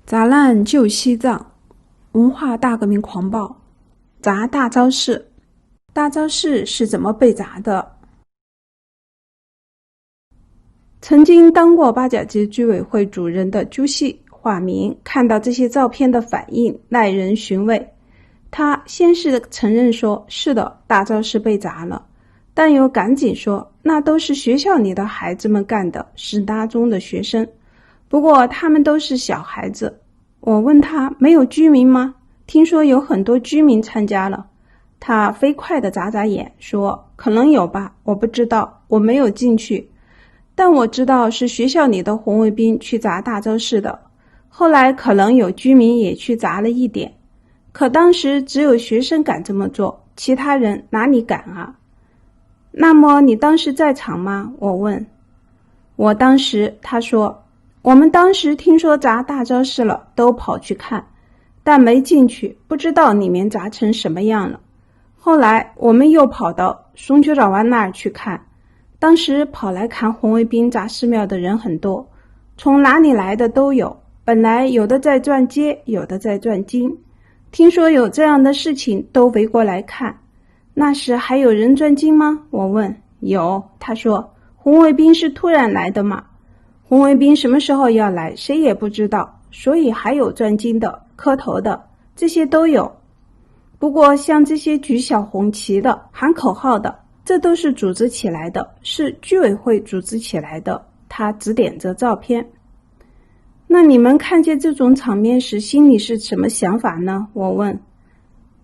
砸烂旧西藏，文化大革命狂暴，砸大昭寺。大昭寺是怎么被砸的？曾经当过八角街居委会主任的朱系化名看到这些照片的反应耐人寻味。他先是承认说是的，大昭寺被砸了，但又赶紧说那都是学校里的孩子们干的，是大中的学生，不过他们都是小孩子。我问他没有居民吗？听说有很多居民参加了。他飞快地眨眨眼说可能有吧，我不知道，我没有进去，但我知道是学校里的红卫兵去砸大昭寺的，后来可能有居民也去砸了一点，可当时只有学生敢这么做，其他人哪里敢啊？那么你当时在场吗？我问。我当时，他说，我们当时听说砸大昭寺了，都跑去看，但没进去，不知道里面砸成什么样了。后来我们又跑到松居岛湾那儿去看，当时跑来看红卫兵砸寺庙的人很多，从哪里来的都有，本来有的在转街，有的在转经，听说有这样的事情都围过来看。那时还有人转经吗？我问。有，他说，红卫兵是突然来的嘛，红卫兵什么时候要来谁也不知道，所以还有转经的、磕头的，这些都有。不过像这些举小红旗的、喊口号的，这都是组织起来的，是居委会组织起来的。他指点着照片。那你们看见这种场面时心里是什么想法呢？我问。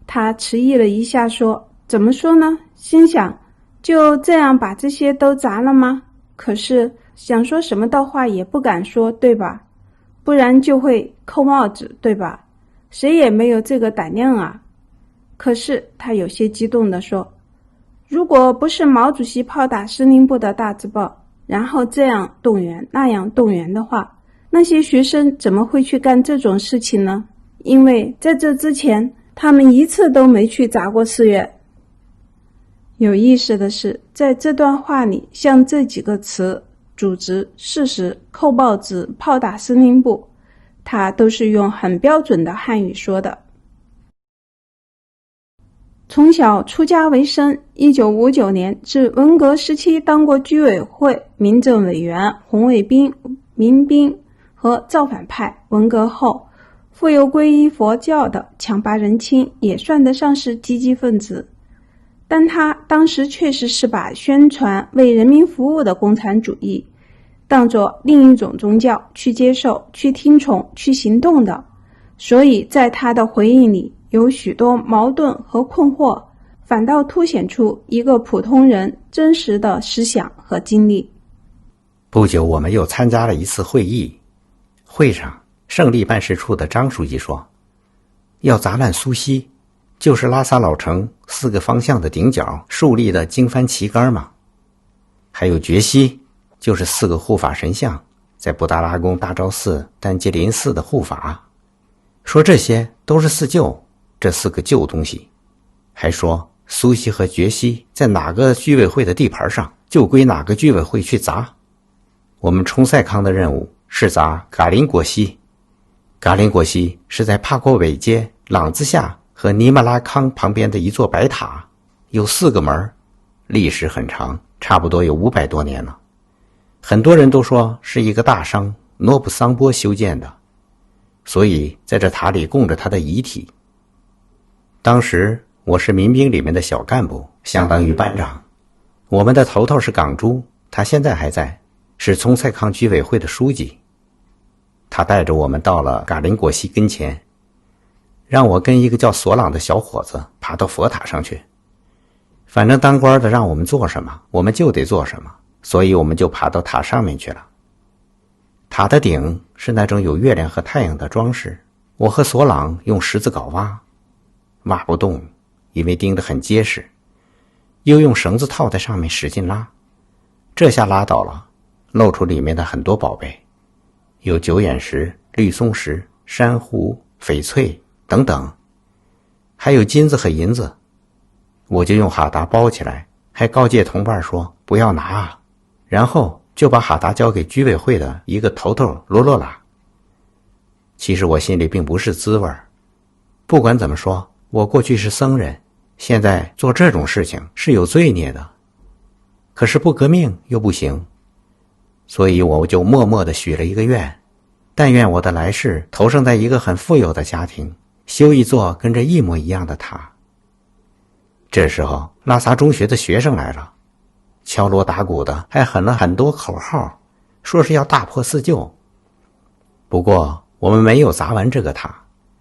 他迟疑了一下说，怎么说呢？心想就这样把这些都砸了吗？可是想说什么的话也不敢说，对吧？不然就会扣帽子，对吧？谁也没有这个胆量啊。可是他有些激动地说，如果不是毛主席炮打司令部的大字报，然后这样动员那样动员的话，那些学生怎么会去干这种事情呢？因为在这之前他们一次都没去砸过寺院。有意思的是，在这段话里，像这几个词，组织、事实、扣报纸、炮打司令部，他都是用很标准的汉语说的。从小出家为僧，1959年至文革时期当过居委会、民政委员、红卫兵、民兵和造反派。文革后复有皈依佛教的强拔人亲，也算得上是积极分子。但他当时确实是把宣传为人民服务的共产主义当作另一种宗教去接受、去听从、去行动的，所以在他的回应里有许多矛盾和困惑，反倒凸显出一个普通人真实的思想和经历。不久我们又参加了一次会议，会上胜利办事处的张书记说，要砸烂苏西，就是拉萨老城4个方向的顶角竖立的经幡旗杆嘛。还有觉西，就是4个护法神像在布达拉宫、大昭寺、丹吉林寺的护法，说这些都是四旧，这4个旧东西。还说苏西和觉西在哪个居委会的地盘上，就归哪个居委会去砸。我们冲赛康的任务是砸嘎林果西。嘎林果西是在帕果韦街、朗兹夏和尼玛拉康旁边的一座白塔，有4个门，历史很长，差不多有500多年了。很多人都说是一个大商诺布桑波修建的，所以在这塔里供着他的遗体。当时我是民兵里面的小干部，相当于班长。我们的头头是港珠，他现在还在，是冲赛康居委会的书记。他带着我们到了嘎林果西跟前，让我跟一个叫索朗的小伙子爬到佛塔上去。反正当官的让我们做什么，我们就得做什么，所以我们就爬到塔上面去了。塔的顶是那种有月亮和太阳的装饰，我和索朗用石子镐挖不动，因为钉得很结实，又用绳子套在上面使劲拉，这下拉倒了，露出里面的很多宝贝，有九眼石、绿松石、珊瑚、翡翠等等，还有金子和银子。我就用哈达包起来，还告诫同伴说不要拿啊，然后就把哈达交给居委会的一个头头罗罗拉。其实我心里并不是滋味。不管怎么说，我过去是僧人，现在做这种事情是有罪孽的。可是不革命又不行，所以我就默默地许了一个愿，但愿我的来世投生在一个很富有的家庭，修一座跟这一模一样的塔。这时候拉萨中学的学生来了，敲锣打鼓的，还喊了很多口号，说是要大破四旧。不过我们没有砸完这个塔，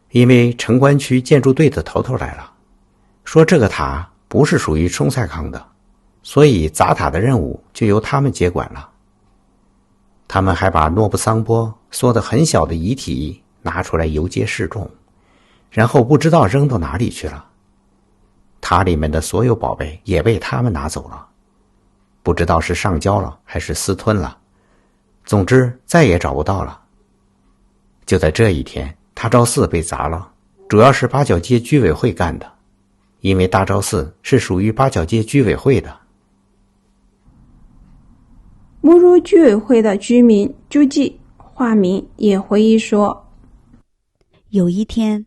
因为城关区建筑队的头头来了，说这个塔不是属于冲赛康的，所以砸塔的任务就由他们接管了。他们还把诺布桑波缩得很小的遗体拿出来游街示众，然后不知道扔到哪里去了。塔里面的所有宝贝也被他们拿走了，不知道是上交了还是私吞了，总之再也找不到了。就在这一天，大昭寺被砸了，主要是八角街居委会干的，因为大昭寺是属于八角街居委会的。木如居委会的居民朱记化名也回忆说，有一天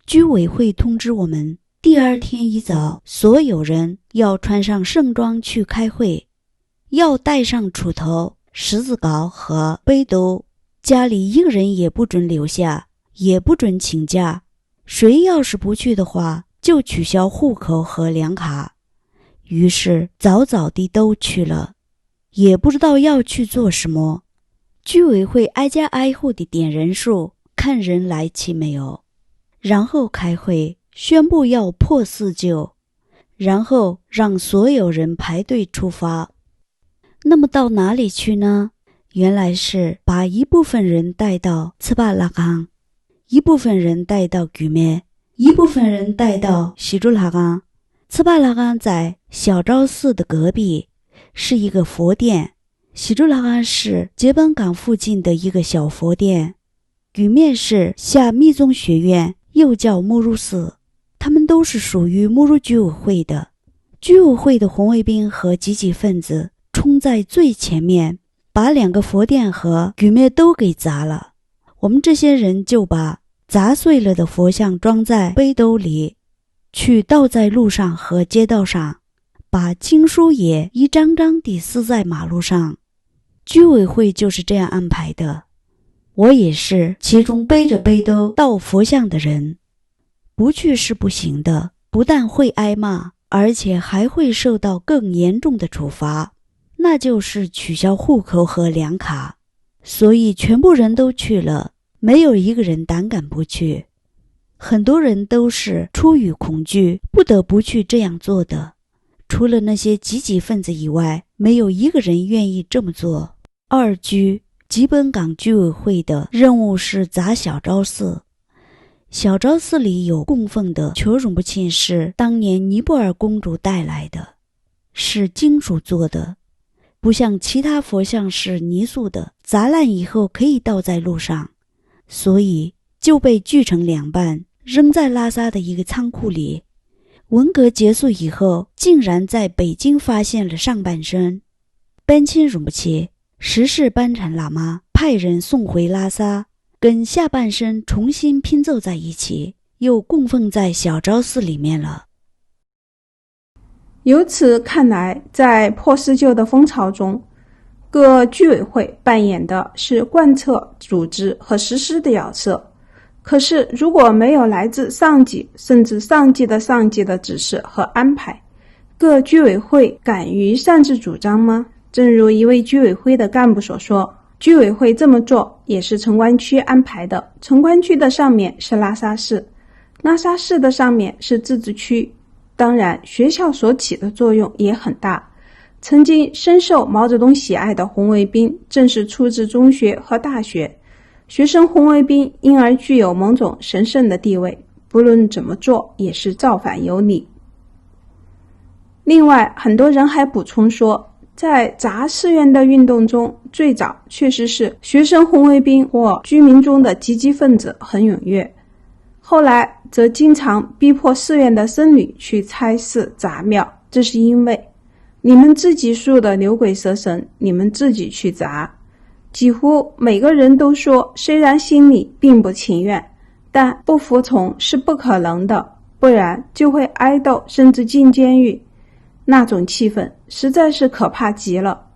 居委会通知我们，第二天一早所有人要穿上盛装去开会，要带上锄头、十字镐和背兜，家里一个人也不准留下，也不准请假，谁要是不去的话就取消户口和粮卡。于是早早地都去了，也不知道要去做什么。居委会挨家挨户地点人数，看人来齐没有，然后开会宣布要破四旧，然后让所有人排队出发。那么到哪里去呢？原来是把一部分人带到次巴拉冈，一部分人带到举咩，一部分人带到喜珠拉冈。次巴拉冈在小昭寺的隔壁，是一个佛殿。喜珠拉冈是杰本港附近的一个小佛殿。举咩是下密宗学院，又叫木如寺，他们都是属于木如居委会的。居委会的红卫兵和积极分子冲在最前面，把两个佛殿和举咩都给砸了。我们这些人就把砸碎了的佛像装在背兜里，去倒在路上和街道上，把经书也一张张地撕在马路上。居委会就是这样安排的。我也是其中背着背兜倒佛像的人。不去是不行的，不但会挨骂，而且还会受到更严重的处罚，那就是取消户口和粮卡。所以全部人都去了，没有一个人胆敢不去。很多人都是出于恐惧不得不去这样做的，除了那些积极分子以外，没有一个人愿意这么做。二居吉本港居委会的任务是砸小昭寺。小昭寺里有供奉的求荣不沁是当年尼泊尔公主带来的，是金属做的，不像其他佛像是泥塑的，砸烂以后可以倒在路上，所以就被锯成两半，扔在拉萨的一个仓库里。文革结束以后，竟然在北京发现了上半身。班钦荣不沁时世班禅喇嘛派人送回拉萨，跟下半身重新拼凑在一起，又供奉在小昭寺里面了。由此看来，在破四旧的风潮中，各居委会扮演的是贯彻、组织和实施的角色。可是如果没有来自上级甚至上级的上级的指示和安排，各居委会敢于擅自主张吗？正如一位居委会的干部所说，居委会这么做也是城关区安排的，城关区的上面是拉萨市，拉萨市的上面是自治区。当然学校所起的作用也很大，曾经深受毛泽东喜爱的红卫兵正是出自中学和大学，学生红卫兵因而具有某种神圣的地位，不论怎么做也是造反有理。另外很多人还补充说，在砸寺院的运动中，最早确实是学生红卫兵或居民中的积极分子很踊跃，后来则经常逼迫寺院的僧侣去拆寺砸庙，这是因为你们自己塑的牛鬼蛇神，你们自己去砸，几乎每个人都说，虽然心里并不情愿，但不服从是不可能的，不然就会挨斗甚至进监狱。那种气氛实在是可怕极了。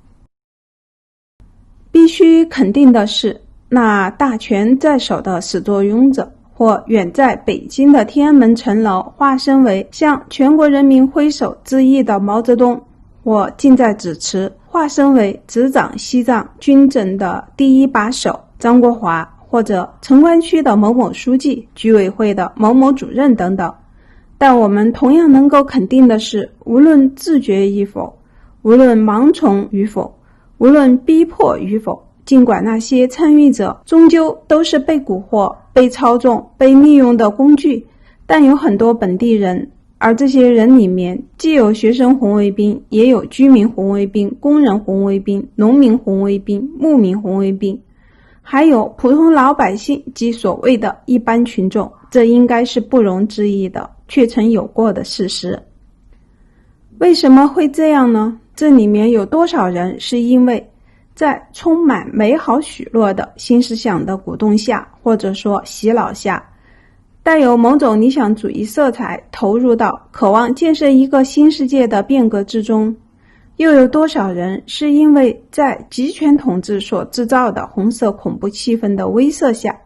必须肯定的是，那大权在手的始作俑者，或远在北京的天安门城楼化身为向全国人民挥手致意的毛泽东，或近在咫尺化身为执掌西藏军政的第一把手张国华，或者城关区的某某书记、居委会的某某主任等等。但我们同样能够肯定的是，无论自觉与否，无论盲从与否，无论逼迫与否，尽管那些参与者终究都是被蛊惑、被操纵、被利用的工具，但有很多本地人，而这些人里面既有学生红卫兵，也有居民红卫兵、工人红卫兵、农民红卫兵、牧民红卫兵，还有普通老百姓及所谓的一般群众，这应该是不容置疑的，确曾有过的事实。为什么会这样呢？这里面有多少人是因为在充满美好许诺的新思想的鼓动下，或者说洗脑下，带有某种理想主义色彩，投入到渴望建设一个新世界的变革之中？又有多少人是因为在集权统治所制造的红色恐怖气氛的威慑下，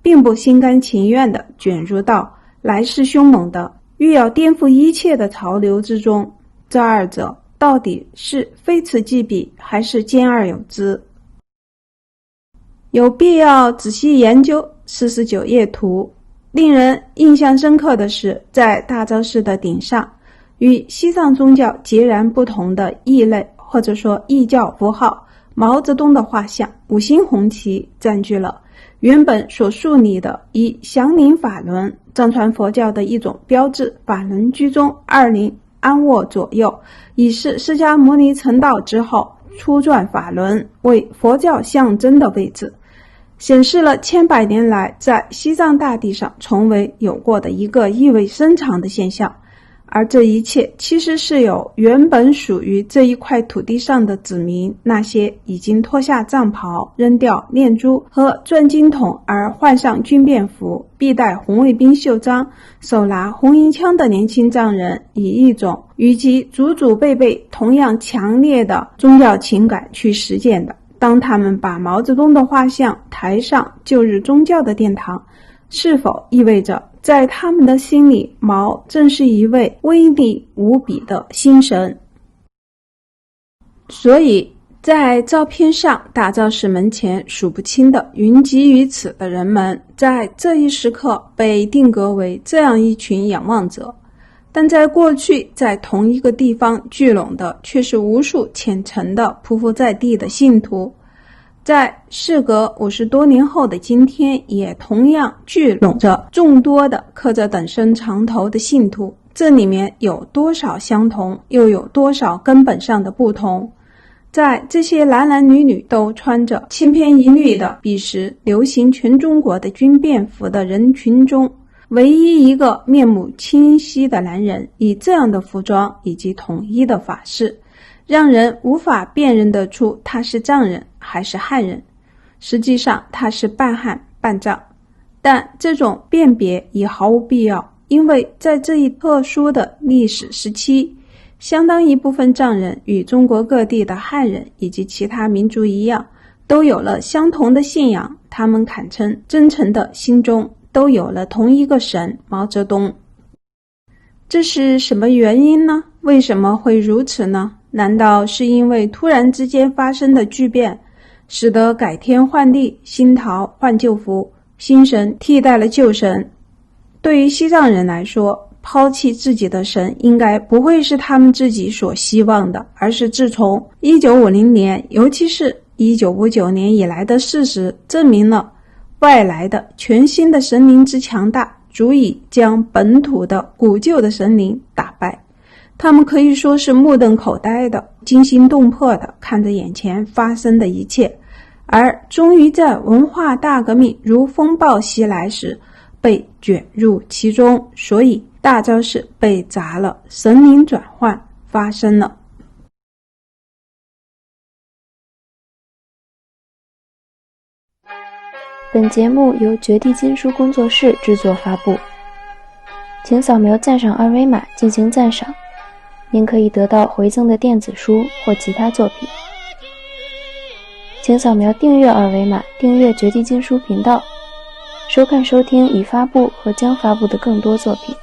并不心甘情愿地卷入到来势凶猛的欲要颠覆一切的潮流之中？这二者到底是非此即彼，还是兼而有之？有必要仔细研究49页图。令人印象深刻的是，在大昭寺的顶上，与西藏宗教截然不同的异类或者说异教符号毛泽东的画像5星红旗占据了原本所树立的以降临法轮藏传佛教的一种标志法轮居中20安卧左右，以是释迦牟尼成道之后初转法轮为佛教象征的位置，显示了千百年来在西藏大地上从未有过的一个意味深长的现象。而这一切其实是由原本属于这一块土地上的子民，那些已经脱下藏袍、扔掉念珠和转经筒而换上军便服、必戴红卫兵袖章、手拿红缨枪的年轻藏人，以一种与其祖祖辈辈同样强烈的宗教情感去实践的。当他们把毛泽东的画像抬上旧日宗教的殿堂，是否意味着在他们的心里，毛正是一位威力无比的新神？所以在照片上，大昭寺门前数不清的云集于此的人们，在这一时刻被定格为这样一群仰望者。但在过去，在同一个地方聚拢的却是无数虔诚的匍匐在地的信徒。在事隔50多年后的今天，也同样聚拢着众多的刻着等身长头的信徒，这里面有多少相同，又有多少根本上的不同？在这些男男女女都穿着千篇一律的彼时流行全中国的军便服的人群中，唯一一个面目清晰的男人，以这样的服装以及统一的法式，让人无法辨认得出他是藏人还是汉人。实际上他是半汉半藏，但这种辨别已毫无必要，因为在这一特殊的历史时期，相当一部分藏人与中国各地的汉人以及其他民族一样，都有了相同的信仰，他们堪称真诚的心中都有了同一个神毛泽东。这是什么原因呢？为什么会如此呢？难道是因为突然之间发生的巨变，使得改天换地、新桃换旧符，新神替代了旧神？对于西藏人来说，抛弃自己的神应该不会是他们自己所希望的，而是自从1950年，尤其是1959年以来的事实证明了外来的全新的神灵之强大，足以将本土的古旧的神灵打败。他们可以说是目瞪口呆的、惊心动魄的看着眼前发生的一切，而终于在文化大革命如风暴袭来时被卷入其中，所以大昭寺被砸了，神灵转换发生了。本节目由绝地金书工作室制作发布，请扫描赞赏二维码进行赞赏，您可以得到回赠的电子书或其他作品。请扫描订阅二维码订阅绝地金书频道，收看收听已发布和将发布的更多作品。